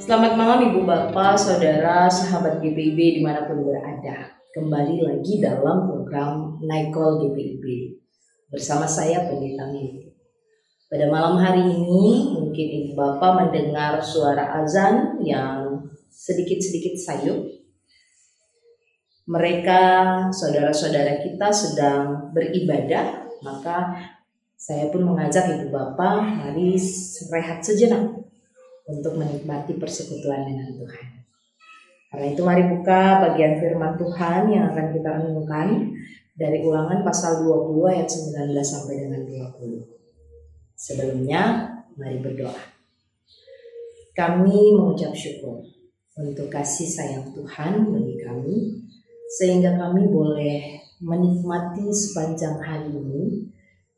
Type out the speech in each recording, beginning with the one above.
Selamat malam Ibu Bapak, Saudara, sahabat GPIB dimanapun berada. Kembali lagi dalam program Naikol GPIB bersama saya Pendeta Mili. Pada malam hari ini mungkin Ibu Bapak mendengar suara azan yang sedikit-sedikit sayup. Mereka, saudara-saudara kita sedang beribadah, maka saya pun mengajak Ibu Bapak, mari rehat sejenak untuk menikmati persekutuan dengan Tuhan. Karena itu mari buka bagian firman Tuhan yang akan kita renungkan dari Ulangan pasal 20 ayat 19 sampai dengan 20. Sebelumnya mari berdoa. Kami mengucap syukur untuk kasih sayang Tuhan bagi kami, sehingga kami boleh menikmati sepanjang hari ini.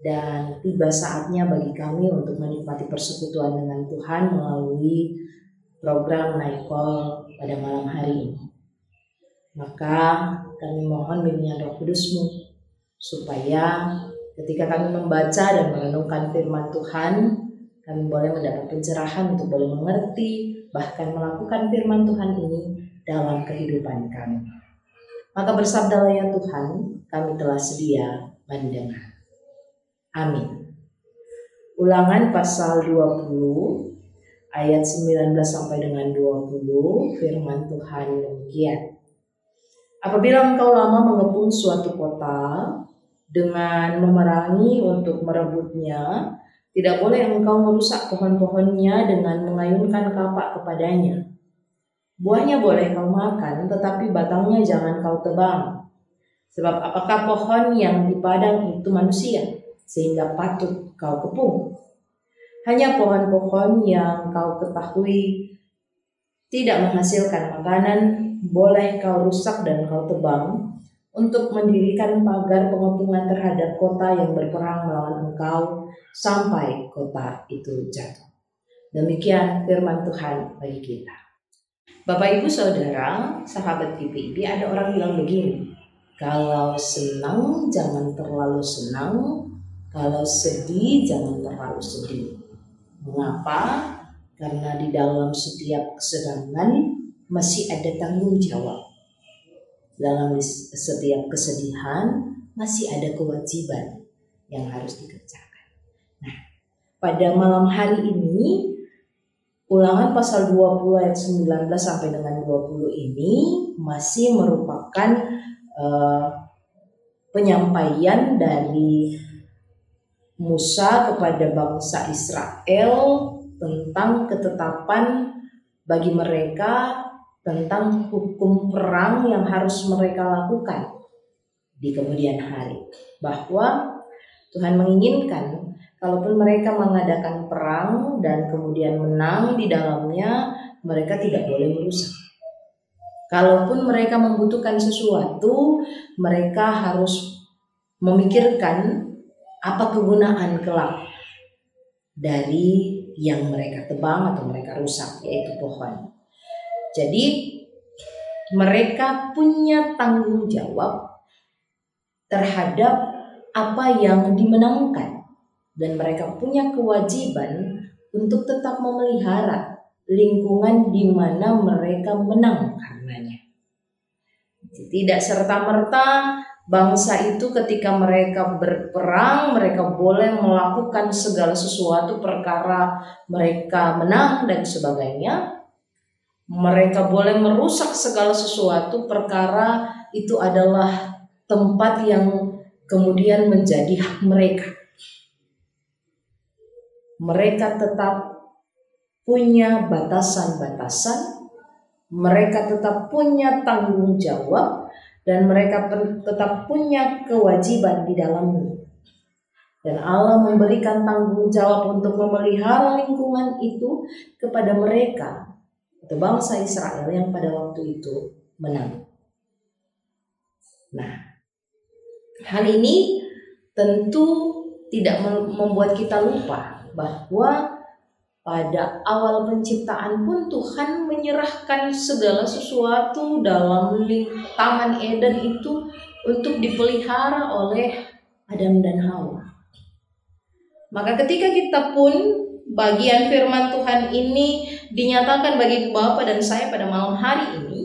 Dan tiba saatnya bagi kami untuk menikmati persekutuan dengan Tuhan melalui program Naikol pada malam hari ini. Maka kami mohon bimbingan Roh Kudus-Mu supaya ketika kami membaca dan merenungkan firman Tuhan, kami boleh mendapat pencerahan untuk boleh mengerti bahkan melakukan firman Tuhan ini dalam kehidupan kami. Maka bersabdalah ya Tuhan, kami telah sedia mendengar. Amin. Ulangan pasal 20 ayat 19 sampai dengan 20, firman Tuhan demikian. Apabila engkau lama mengepung suatu kota dengan memerangi untuk merebutnya, tidak boleh engkau merusak pohon-pohonnya dengan mengayunkan kapak kepadanya. Buahnya boleh kau makan, tetapi batangnya jangan kau tebang. Sebab apakah pohon yang di padang itu manusia, sehingga patut kau kepung? Hanya pohon-pohon yang kau ketahui tidak menghasilkan makanan, boleh kau rusak dan kau tebang, untuk mendirikan pagar pengepungan terhadap kota yang berperang melawan engkau, sampai kota itu jatuh. Demikian firman Tuhan bagi kita. Bapak Ibu Saudara, sahabat GPIB, ada orang bilang begini, kalau senang jangan terlalu senang, kalau sedih jangan terlalu sedih. Mengapa? Karena di dalam setiap kesenangan masih ada tanggung jawab. Dalam setiap kesedihan masih ada kewajiban yang harus dikerjakan. Nah, pada malam hari ini Ulangan pasal 20 ayat 19 sampai dengan 20 ini masih merupakan penyampaian dari Musa kepada bangsa Israel tentang ketetapan bagi mereka tentang hukum perang yang harus mereka lakukan di kemudian hari. Bahwa Tuhan menginginkan kalaupun mereka mengadakan perang dan kemudian menang di dalamnya, mereka tidak boleh merusak. Kalaupun mereka membutuhkan sesuatu, mereka harus memikirkan apa kegunaan kelak dari yang mereka tebang atau mereka rusak, yaitu pohon. Jadi mereka punya tanggung jawab terhadap apa yang dimenangkan, dan mereka punya kewajiban untuk tetap memelihara lingkungan di mana mereka menang karenanya. Tidak serta-merta bangsa itu ketika mereka berperang, mereka boleh melakukan segala sesuatu perkara mereka menang dan sebagainya. Mereka boleh merusak segala sesuatu perkara itu adalah tempat yang kemudian menjadi hak mereka. Mereka tetap punya batasan-batasan, mereka tetap punya tanggung jawab, dan mereka tetap punya kewajiban di dalamnya. Dan Allah memberikan tanggung jawab untuk memelihara lingkungan itu kepada mereka, atau bangsa Israel yang pada waktu itu menang. Nah, hal ini tentu tidak membuat kita lupa bahwa pada awal penciptaan pun Tuhan menyerahkan segala sesuatu dalam Taman Eden itu untuk dipelihara oleh Adam dan Hawa. Maka ketika kita pun bagian firman Tuhan ini dinyatakan bagi Bapak dan saya pada malam hari ini,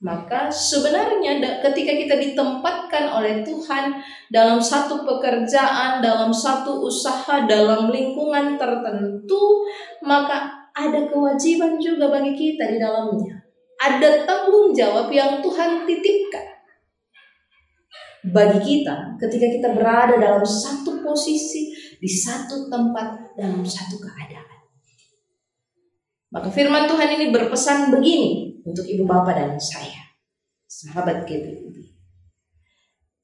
maka sebenarnya ketika kita ditempatkan oleh Tuhan dalam satu pekerjaan, dalam satu usaha, dalam lingkungan tertentu, maka ada kewajiban juga bagi kita di dalamnya. Ada tanggung jawab yang Tuhan titipkan bagi kita ketika kita berada dalam satu posisi, di satu tempat, dalam satu keadaan. Maka firman Tuhan ini berpesan begini untuk ibu bapak dan saya, sahabat GPIB.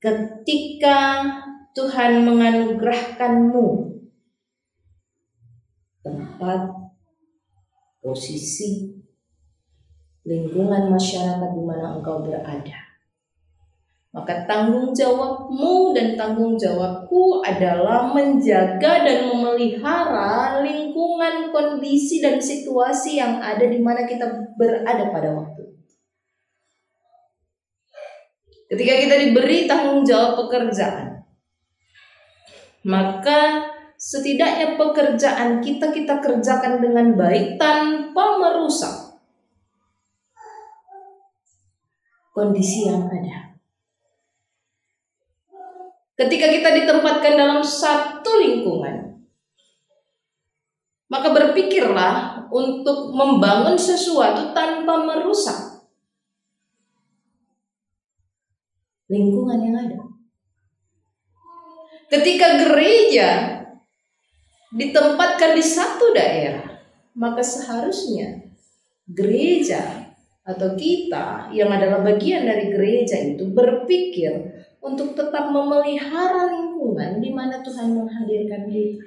Ketika Tuhan menganugerahkanmu tempat, posisi, lingkungan masyarakat di mana engkau berada, maka tanggung jawabmu dan tanggung jawabku adalah menjaga dan memelihara lingkungan, kondisi, dan situasi yang ada di mana kita berada pada waktu. Ketika kita diberi tanggung jawab pekerjaan, maka setidaknya pekerjaan kita kerjakan dengan baik tanpa merusak kondisi yang ada. Ketika kita ditempatkan dalam satu lingkungan, maka berpikirlah untuk membangun sesuatu tanpa merusak lingkungan yang ada. Ketika gereja ditempatkan di satu daerah, maka seharusnya gereja atau kita yang adalah bagian dari gereja itu berpikir untuk tetap memelihara lingkungan di mana Tuhan menghadirkan kita.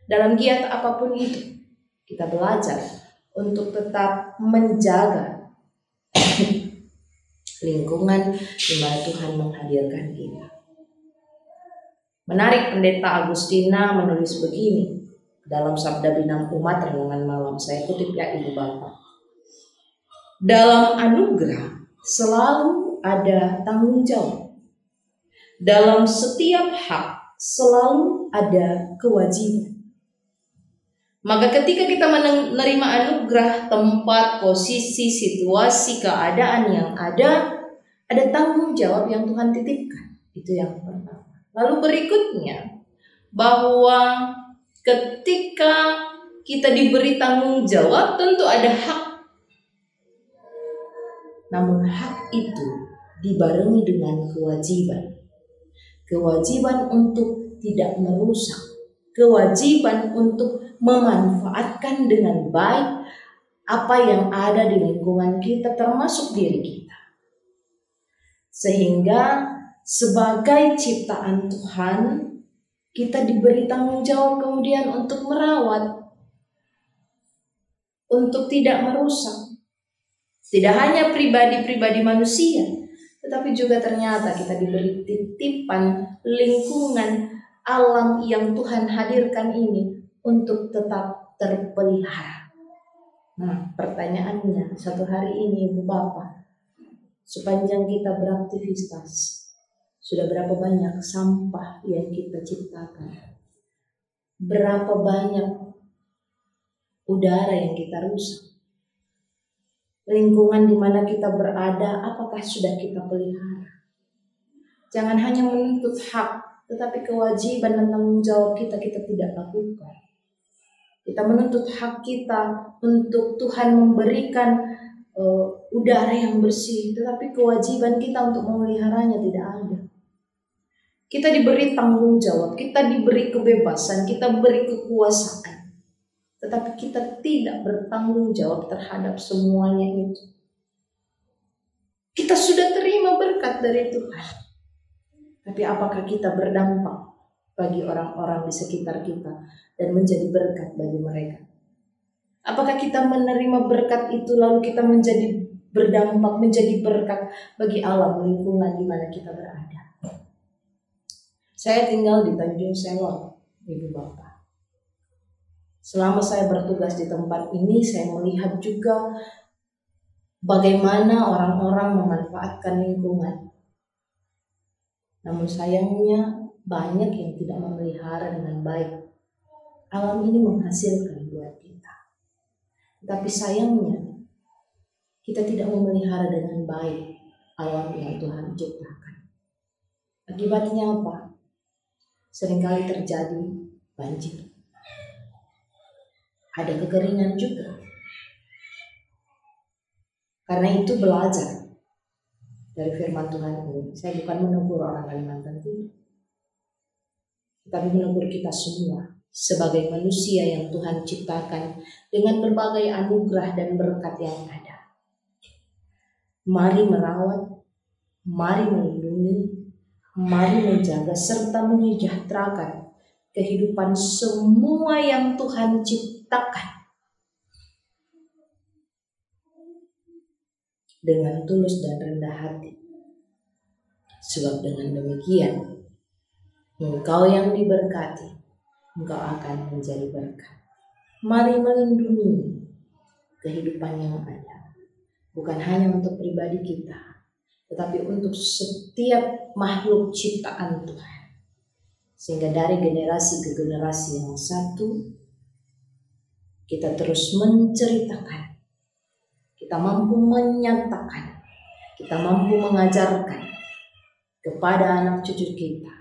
Dalam giat apapun itu, kita belajar untuk tetap menjaga lingkungan di mana Tuhan menghadirkan kita. Menarik, Pendeta Agustina menulis begini dalam Sabda Bina Umat Renungan Malam. Saya kutip ya ibu bapak. Dalam anugerah selalu ada tanggung jawab. Dalam setiap hak selalu ada kewajiban. Maka ketika kita menerima anugerah, tempat, posisi, situasi, keadaan yang ada tanggung jawab yang Tuhan titipkan. Itu yang pertama. Lalu berikutnya, bahwa ketika kita diberi tanggung jawab, tentu ada hak. Namun hak itu dibarengi dengan kewajiban. Kewajiban untuk tidak merusak, kewajiban untuk memanfaatkan dengan baik apa yang ada di lingkungan kita, termasuk diri kita. Sehingga sebagai ciptaan Tuhan, kita diberi tanggung jawab kemudian untuk merawat, untuk tidak merusak. Tidak hanya pribadi-pribadi manusia, tetapi juga ternyata kita diberi titipan lingkungan alam yang Tuhan hadirkan ini untuk tetap terpelihara. Nah, pertanyaannya satu hari ini Ibu Bapak, sepanjang kita beraktivitas, sudah berapa banyak sampah yang kita ciptakan? Berapa banyak udara yang kita rusak? Lingkungan di mana kita berada, apakah sudah kita pelihara? Jangan hanya menuntut hak, tetapi kewajiban dan tanggung jawab kita tidak lakukan. Kita menuntut hak kita untuk Tuhan memberikan udara yang bersih, tetapi kewajiban kita untuk memeliharanya tidak ada. Kita diberi tanggung jawab, kita diberi kebebasan, kita beri kekuasaan. Tetapi kita tidak bertanggung jawab terhadap semuanya itu. Kita sudah terima berkat dari Tuhan. Tapi apakah kita berdampak bagi orang-orang di sekitar kita dan menjadi berkat bagi mereka? Apakah kita menerima berkat itu lalu kita menjadi berdampak, menjadi berkat bagi alam lingkungan di mana kita berada? Saya tinggal di Tanjung Selor, Ibu Bapak. Selama saya bertugas di tempat ini, saya melihat juga bagaimana orang-orang memanfaatkan lingkungan. Namun sayangnya banyak yang tidak memelihara dengan baik. Alam ini menghasilkan buat kita. Tapi sayangnya, kita tidak memelihara dengan baik alam yang Tuhan ciptakan. Akibatnya apa? Seringkali terjadi banjir. Ada kekeringan juga. Karena itu belajar dari firman Tuhan ini. Saya bukan menegur orang Kalimantan Timur, tapi menegur kita semua sebagai manusia yang Tuhan ciptakan dengan berbagai anugerah dan berkat yang ada. Mari merawat, mari melindungi, mari menjaga serta menyejahterakan kehidupan semua yang Tuhan ciptakan dengan tulus dan rendah hati. Sebab dengan demikian, engkau yang diberkati, engkau akan menjadi berkat. Mari melindungi kehidupan yang ada, bukan hanya untuk pribadi kita, tetapi untuk setiap makhluk ciptaan Tuhan. Sehingga dari generasi ke generasi yang satu, kita terus menceritakan, kita mampu menyatakan, kita mampu mengajarkan kepada anak cucu kita,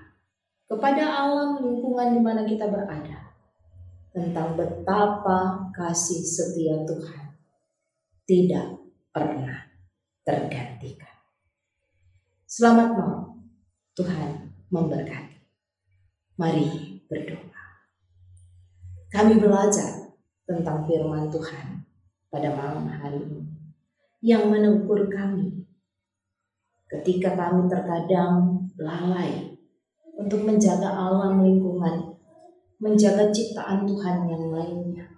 kepada alam lingkungan di mana kita berada, tentang betapa kasih setia Tuhan tidak pernah tergantikan. Selamat malam, Tuhan memberkati. Mari berdoa. Kami belajar tentang firman Tuhan pada malam hari ini yang menegur kami ketika kami terkadang lalai untuk menjaga alam lingkungan, menjaga ciptaan Tuhan yang lainnya,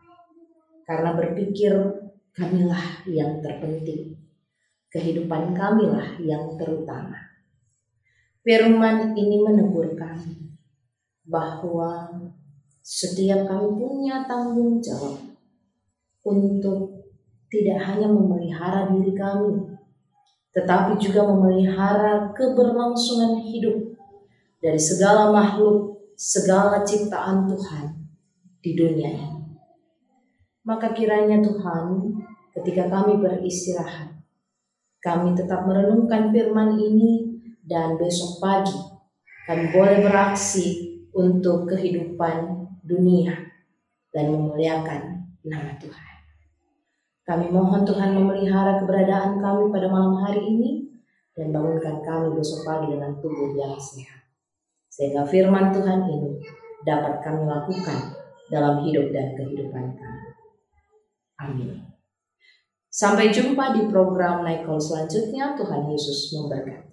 karena berpikir kamilah yang terpenting, kehidupan kamilah yang terutama. Firman ini menegur kami bahwa setiap kami punya tanggung jawab untuk tidak hanya memelihara diri kami, tetapi juga memelihara keberlangsungan hidup dari segala makhluk, segala ciptaan Tuhan di dunia ini. Maka kiranya Tuhan, ketika kami beristirahat, kami tetap merenungkan firman ini, dan besok pagi kami boleh beraksi untuk kehidupan dunia dan memuliakan nama Tuhan. Kami mohon Tuhan memelihara keberadaan kami pada malam hari ini dan bangunkan kami besok pagi dengan tubuh yang sehat, sehingga firman Tuhan ini dapat kami lakukan dalam hidup dan kehidupan kami. Amin. Sampai jumpa di program Naik Call selanjutnya. Tuhan Yesus memberkati.